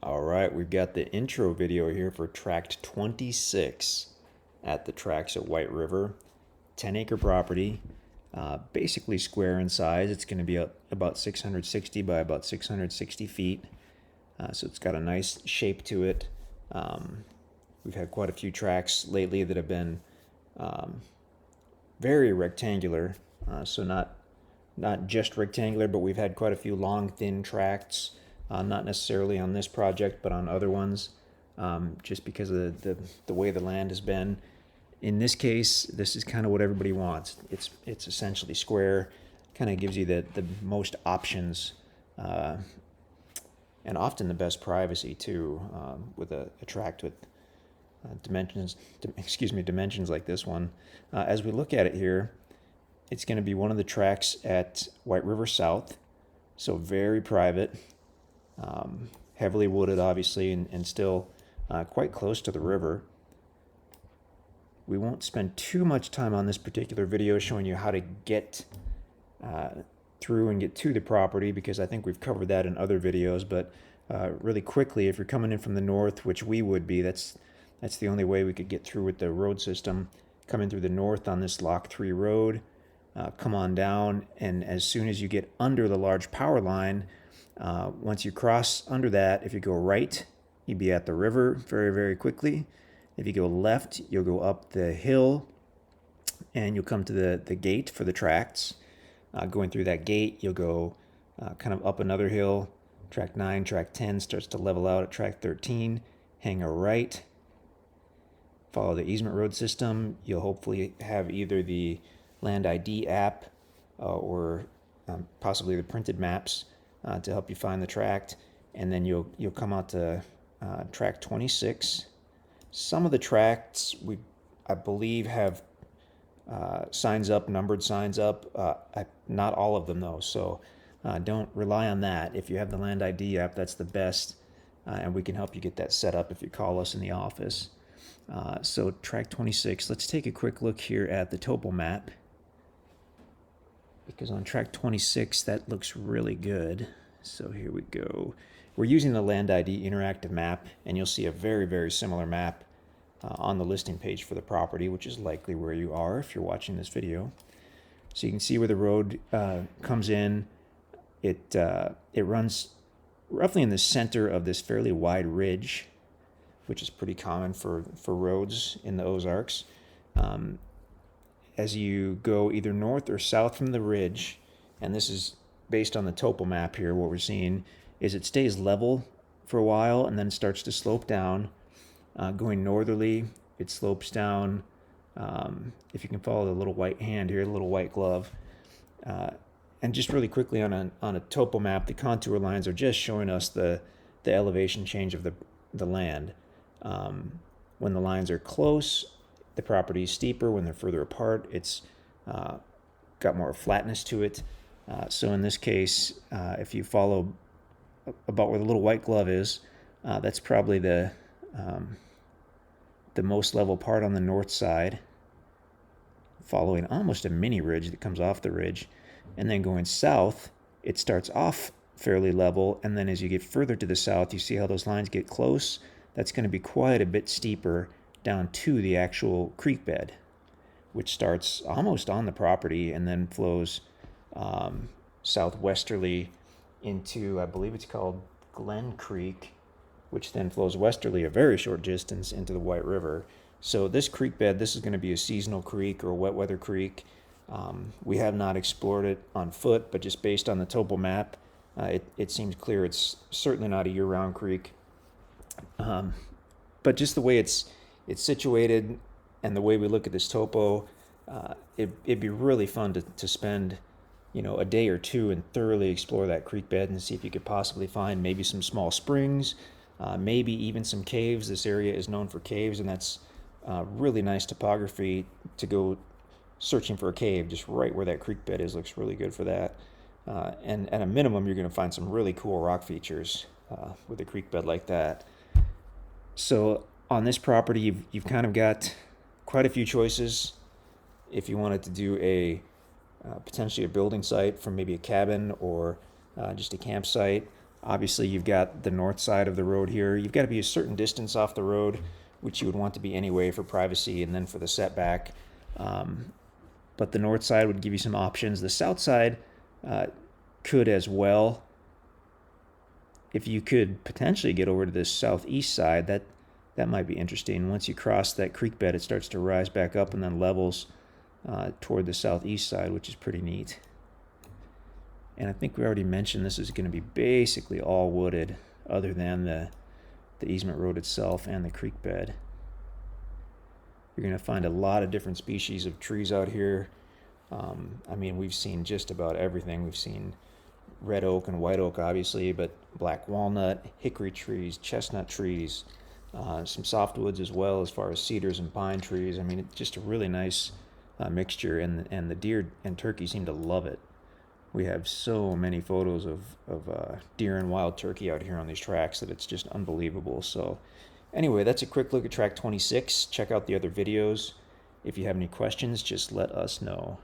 All right, we've got the intro video here for Tract 26 at the tracks at White River. 10-acre property, basically square in size. It's going to be about 660 by about 660 feet. So it's got a nice shape to it. We've had quite a few tracks lately that have been very rectangular. So not just rectangular, but we've had quite a few long, thin tracts. Not necessarily on this project, but on other ones, just because of the way the land has been. In this case, this is kind of what everybody wants. It's essentially square, kind of gives you the most options, and often the best privacy too, with a tract with dimensions like this one. As we look at it here, it's going to be one of the tracks at White River South, so very private. Heavily wooded, obviously, and still quite close to the river. We won't spend too much time on this particular video showing you how to get through and get to the property, because I think we've covered that in other videos. But really quickly, if you're coming in from the north, which we would be, that's the only way we could get through with the road system. Coming through the north on this Lock 3 road, come on down, and as soon as you get under the large power line, once you cross under that, if you go right, you'll be at the river very, very quickly. If you go left, you'll go up the hill and you'll come to the gate for the tracts. Going through that gate, you'll go kind of up another hill. Tract 9, Tract 10 starts to level out at Tract 13. Hang a right. Follow the easement road system. You'll hopefully have either the Land ID app or possibly the printed maps to help you find the tract, and then you'll come out to Tract 26. Some of the tracts I believe have signs up, numbered signs up. Not all of them though, so don't rely on that. If you have the Land ID app, that's the best, and we can help you get that set up if you call us in the office. So Tract 26. Let's take a quick look here at the topo map, because on Tract 26 that looks really good. So here we go. We're using the Land ID interactive map, and you'll see a very, very similar map on the listing page for the property, which is likely where you are if you're watching this video. So you can see where the road comes in. It runs roughly in the center of this fairly wide ridge, which is pretty common for roads in the Ozarks. As you go either north or south from the ridge, and this is based on the topo map here, what we're seeing is it stays level for a while and then starts to slope down. Going northerly, it slopes down. If you can follow the little white hand here, the little white glove. And just really quickly on a topo map, the contour lines are just showing us the elevation change of the land. When the lines are close, the property is steeper. When they're further apart, it's got more flatness to it. So in this case, if you follow about where the little white glove is, that's probably the most level part on the north side, following almost a mini ridge that comes off the ridge. And then going south, it starts off fairly level, and then as you get further to the south, you see how those lines get close. That's going to be quite a bit steeper down to the actual creek bed, which starts almost on the property and then flows southwesterly into, I believe it's called Glen Creek, which then flows westerly a very short distance into the White River. So this creek bed, this is going to be a seasonal creek or a wet weather creek. We have not explored it on foot, but just based on the topo map, it seems clear it's certainly not a year-round creek. But just the way it's situated and the way we look at this topo, it'd be really fun to spend a day or two and thoroughly explore that creek bed and see if you could possibly find maybe some small springs, maybe even some caves. This area is known for caves, and that's really nice topography to go searching for a cave just right where that creek bed is. Looks really good for that. And at a minimum, you're going to find some really cool rock features with a creek bed like that. So on this property, you've kind of got quite a few choices. If you wanted to do potentially a building site from maybe a cabin or just a campsite, Obviously, you've got the north side of the road here. You've got to be a certain distance off the road, which you would want to be anyway for privacy and then for the setback. But the north side would give you some options. The south side could as well. If you could potentially get over to this southeast side, that might be interesting. Once you cross that creek bed, it starts to rise back up and then levels toward the southeast side, which is pretty neat. And I think we already mentioned this is going to be basically all wooded other than the easement road itself and the creek bed. You're going to find a lot of different species of trees out here. I mean, we've seen just about everything. We've seen red oak and white oak, obviously, but black walnut, hickory trees, chestnut trees, some softwoods as well, as far as cedars and pine trees. I mean, it's just a really nice mixture, and the deer and turkey seem to love it. We have so many photos of deer and wild turkey out here on these tracks that it's just unbelievable. So anyway, that's a quick look at Tract 26. Check out the other videos. If you have any questions, just let us know.